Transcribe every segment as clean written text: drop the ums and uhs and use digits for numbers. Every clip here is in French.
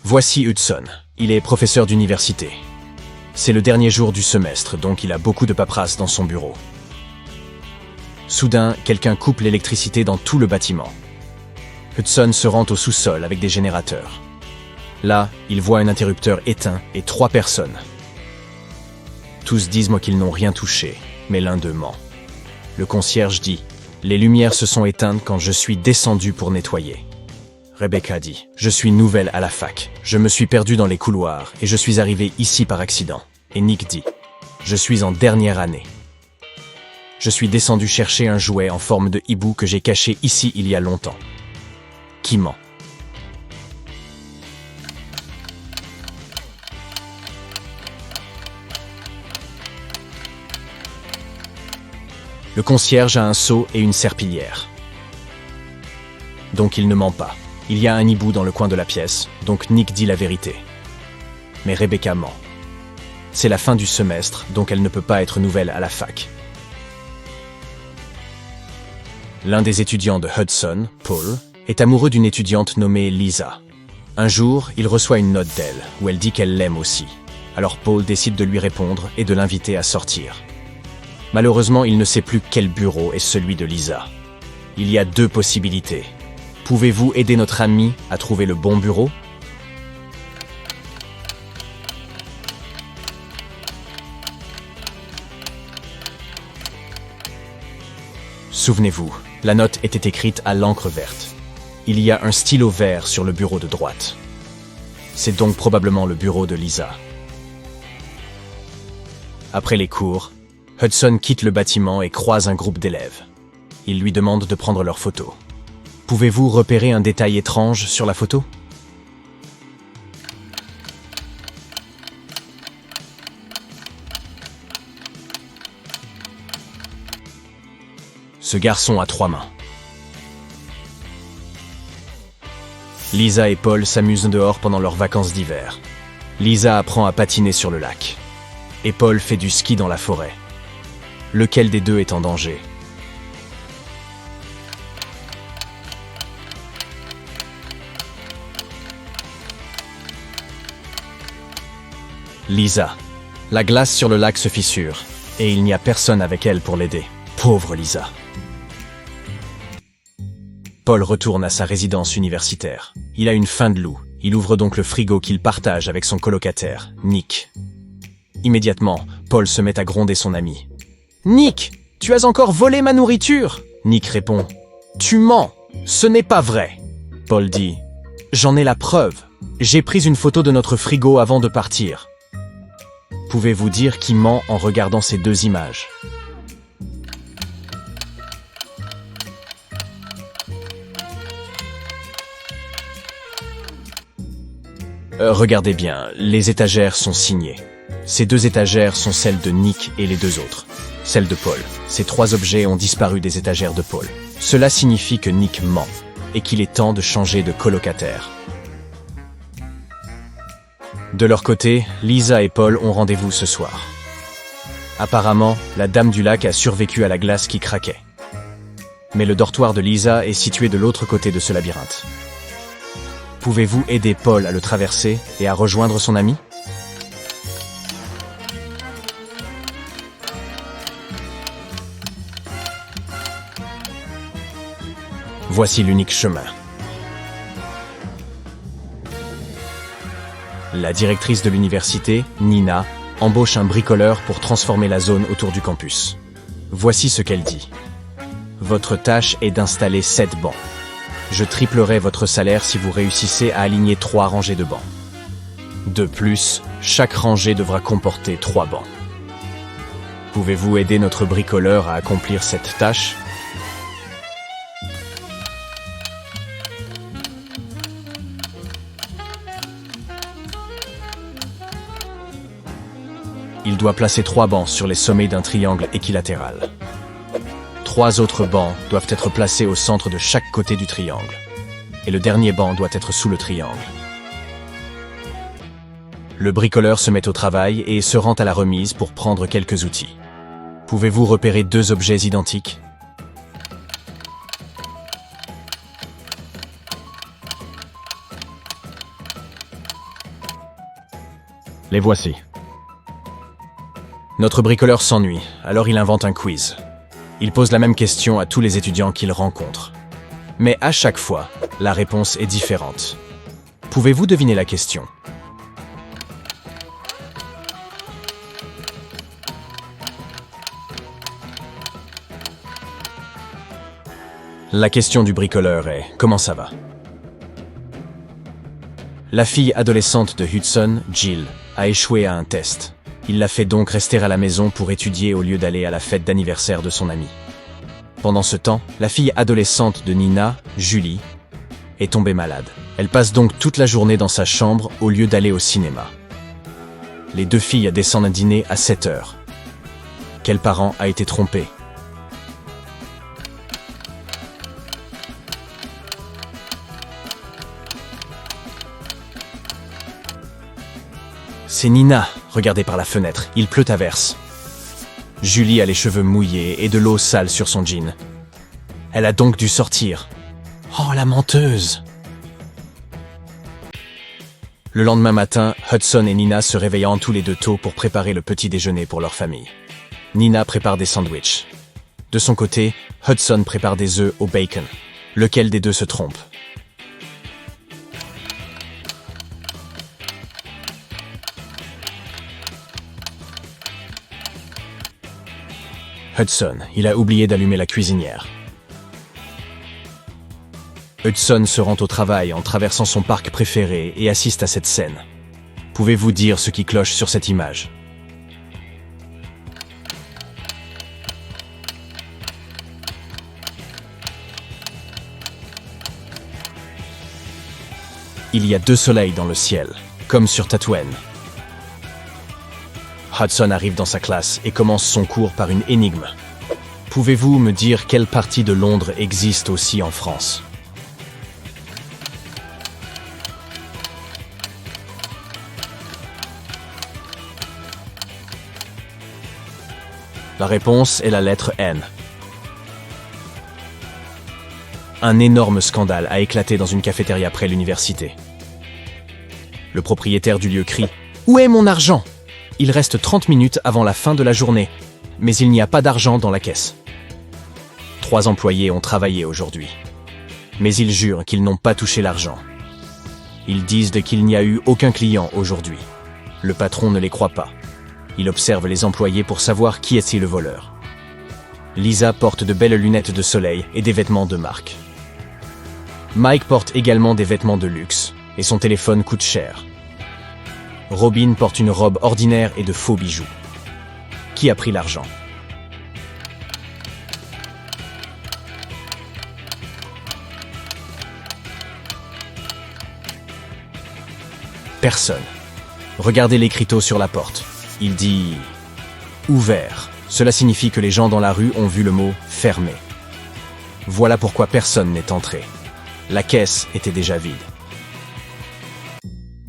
Voici Hudson. Il est professeur d'université. C'est le dernier jour du semestre, donc il a beaucoup de paperasse dans son bureau. Soudain, quelqu'un coupe l'électricité dans tout le bâtiment. Hudson se rend au sous-sol avec des générateurs. Là, il voit un interrupteur éteint et 3 personnes. Tous disent qu'ils n'ont rien touché, mais l'un d'eux ment. Le concierge dit « Les lumières se sont éteintes quand je suis descendu pour nettoyer ». Rebecca dit « Je suis nouvelle à la fac. Je me suis perdue dans les couloirs et je suis arrivée ici par accident. » Et Nick dit « Je suis en dernière année. Je suis descendu chercher un jouet en forme de hibou que j'ai caché ici il y a longtemps. » Qui ment? Le concierge a un seau et une serpillière. Donc il ne ment pas. Il y a un hibou dans le coin de la pièce, donc Nick dit la vérité. Mais Rebecca ment. C'est la fin du semestre, donc elle ne peut pas être nouvelle à la fac. L'un des étudiants de Hudson, Paul, est amoureux d'une étudiante nommée Lisa. Un jour, il reçoit une note d'elle, où elle dit qu'elle l'aime aussi. Alors Paul décide de lui répondre et de l'inviter à sortir. Malheureusement, il ne sait plus quel bureau est celui de Lisa. Il y a 2 possibilités. Pouvez-vous aider notre ami à trouver le bon bureau? Souvenez-vous, la note était écrite à l'encre verte. Il y a un stylo vert sur le bureau de droite. C'est donc probablement le bureau de Lisa. Après les cours, Hudson quitte le bâtiment et croise un groupe d'élèves. Il lui demande de prendre leurs photos. Pouvez-vous repérer un détail étrange sur la photo? Ce garçon a 3 mains. Lisa et Paul s'amusent dehors pendant leurs vacances d'hiver. Lisa apprend à patiner sur le lac. Et Paul fait du ski dans la forêt. Lequel des deux est en danger? Lisa. La glace sur le lac se fissure, et il n'y a personne avec elle pour l'aider. Pauvre Lisa. Paul retourne à sa résidence universitaire. Il a une faim de loup. Il ouvre donc le frigo qu'il partage avec son colocataire, Nick. Immédiatement, Paul se met à gronder son ami. « Nick, tu as encore volé ma nourriture !» Nick répond « Tu mens, ce n'est pas vrai !» Paul dit « J'en ai la preuve. J'ai pris une photo de notre frigo avant de partir. » Pouvez-vous dire qui ment en regardant ces 2 images? Regardez bien, les étagères sont signées. Ces 2 étagères sont celles de Nick et les 2 autres. Celles de Paul. Ces 3 objets ont disparu des étagères de Paul. Cela signifie que Nick ment et qu'il est temps de changer de colocataire. De leur côté, Lisa et Paul ont rendez-vous ce soir. Apparemment, la dame du lac a survécu à la glace qui craquait. Mais le dortoir de Lisa est situé de l'autre côté de ce labyrinthe. Pouvez-vous aider Paul à le traverser et à rejoindre son ami? Voici l'unique chemin. La directrice de l'université, Nina, embauche un bricoleur pour transformer la zone autour du campus. Voici ce qu'elle dit. Votre tâche est d'installer 7 bancs. Je triplerai votre salaire si vous réussissez à aligner 3 rangées de bancs. De plus, chaque rangée devra comporter 3 bancs. Pouvez-vous aider notre bricoleur à accomplir cette tâche? Il doit placer 3 bancs sur les sommets d'un triangle équilatéral. 3 autres bancs doivent être placés au centre de chaque côté du triangle. Et le dernier banc doit être sous le triangle. Le bricoleur se met au travail et se rend à la remise pour prendre quelques outils. Pouvez-vous repérer 2 objets identiques? Les voici. Notre bricoleur s'ennuie, alors il invente un quiz. Il pose la même question à tous les étudiants qu'il rencontre. Mais à chaque fois, la réponse est différente. Pouvez-vous deviner la question? La question du bricoleur est « Comment ça va ?» La fille adolescente de Hudson, Jill, a échoué à un test. Il la fait donc rester à la maison pour étudier au lieu d'aller à la fête d'anniversaire de son ami. Pendant ce temps, la fille adolescente de Nina, Julie, est tombée malade. Elle passe donc toute la journée dans sa chambre au lieu d'aller au cinéma. Les deux filles descendent dîner à 7 heures. Quel parent a été trompé? C'est Nina, regardez par la fenêtre, il pleut à verse. Julie a les cheveux mouillés et de l'eau sale sur son jean. Elle a donc dû sortir. Oh, la menteuse! Le lendemain matin, Hudson et Nina se réveillent tous les deux tôt pour préparer le petit déjeuner pour leur famille. Nina prépare des sandwichs. De son côté, Hudson prépare des œufs au bacon. Lequel des deux se trompe? Hudson, il a oublié d'allumer la cuisinière. Hudson se rend au travail en traversant son parc préféré et assiste à cette scène. Pouvez-vous dire ce qui cloche sur cette image? Il y a 2 soleils dans le ciel, comme sur Tatooine. Hudson arrive dans sa classe et commence son cours par une énigme. Pouvez-vous me dire quelle partie de Londres existe aussi en France? La réponse est la lettre N. Un énorme scandale a éclaté dans une cafétéria près l'université. Le propriétaire du lieu crie « Où est mon argent ?» Il reste 30 minutes avant la fin de la journée, mais il n'y a pas d'argent dans la caisse. 3 employés ont travaillé aujourd'hui, mais ils jurent qu'ils n'ont pas touché l'argent. Ils disent qu'il n'y a eu aucun client aujourd'hui. Le patron ne les croit pas. Il observe les employés pour savoir qui est-il le voleur. Lisa porte de belles lunettes de soleil et des vêtements de marque. Mike porte également des vêtements de luxe, et son téléphone coûte cher. Robin porte une robe ordinaire et de faux bijoux. Qui a pris l'argent? Personne. Regardez l'écriteau sur la porte. Il dit « Ouvert ». Cela signifie que les gens dans la rue ont vu le mot « fermé ». Voilà pourquoi personne n'est entré. La caisse était déjà vide.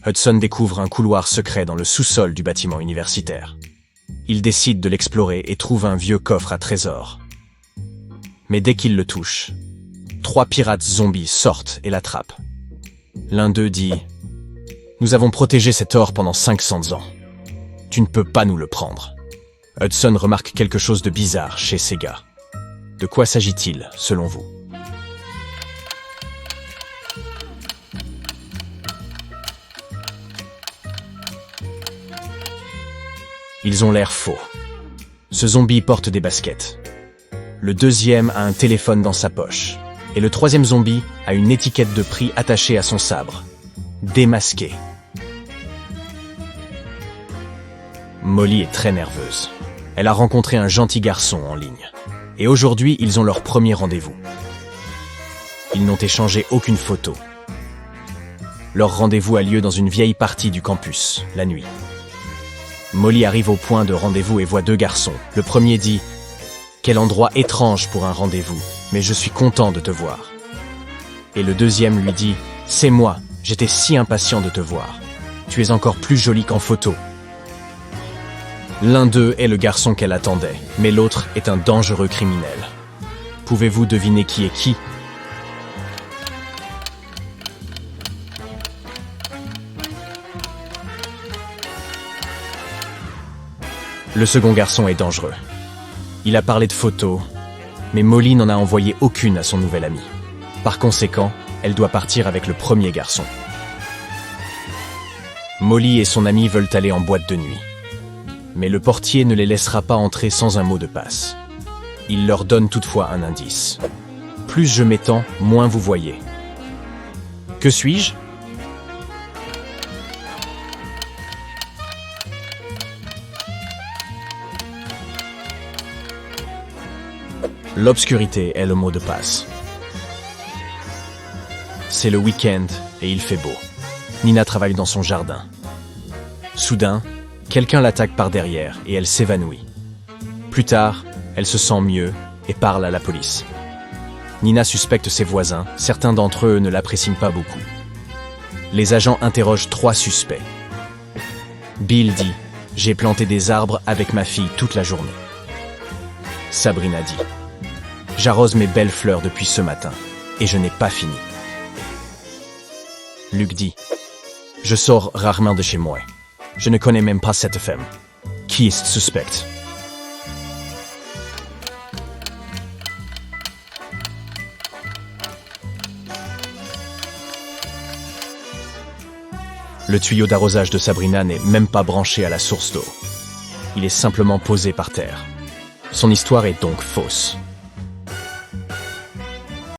Hudson découvre un couloir secret dans le sous-sol du bâtiment universitaire. Il décide de l'explorer et trouve un vieux coffre à trésors. Mais dès qu'il le touche, 3 pirates zombies sortent et l'attrapent. L'un d'eux dit « Nous avons protégé cet or pendant 500 ans. Tu ne peux pas nous le prendre. » Hudson remarque quelque chose de bizarre chez ces gars. De quoi s'agit-il, selon vous? Ils ont l'air faux. Ce zombie porte des baskets. Le deuxième a un téléphone dans sa poche. Et le troisième zombie a une étiquette de prix attachée à son sabre. Démasqué. Molly est très nerveuse. Elle a rencontré un gentil garçon en ligne. Et aujourd'hui, ils ont leur premier rendez-vous. Ils n'ont échangé aucune photo. Leur rendez-vous a lieu dans une vieille partie du campus, la nuit. Molly arrive au point de rendez-vous et voit 2 garçons. Le premier dit « Quel endroit étrange pour un rendez-vous, mais je suis content de te voir. » Et le deuxième lui dit « C'est moi, j'étais si impatient de te voir. Tu es encore plus jolie qu'en photo. » L'un d'eux est le garçon qu'elle attendait, mais l'autre est un dangereux criminel. Pouvez-vous deviner qui est qui? Le second garçon est dangereux. Il a parlé de photos, mais Molly n'en a envoyé aucune à son nouvel ami. Par conséquent, elle doit partir avec le premier garçon. Molly et son ami veulent aller en boîte de nuit. Mais le portier ne les laissera pas entrer sans un mot de passe. Il leur donne toutefois un indice. Plus je m'étends, moins vous voyez. Que suis-je ? L'obscurité est le mot de passe. C'est le week-end et il fait beau. Nina travaille dans son jardin. Soudain, quelqu'un l'attaque par derrière et elle s'évanouit. Plus tard, elle se sent mieux et parle à la police. Nina suspecte ses voisins, certains d'entre eux ne l'apprécient pas beaucoup. Les agents interrogent 3 suspects. Bill dit « J'ai planté des arbres avec ma fille toute la journée ». Sabrina dit « J'arrose mes belles fleurs depuis ce matin et je n'ai pas fini ». Luc dit « Je sors rarement de chez moi. Je ne connais même pas cette femme. Qui est suspect ?» Le tuyau d'arrosage de Sabrina n'est même pas branché à la source d'eau. Il est simplement posé par terre. Son histoire est donc fausse.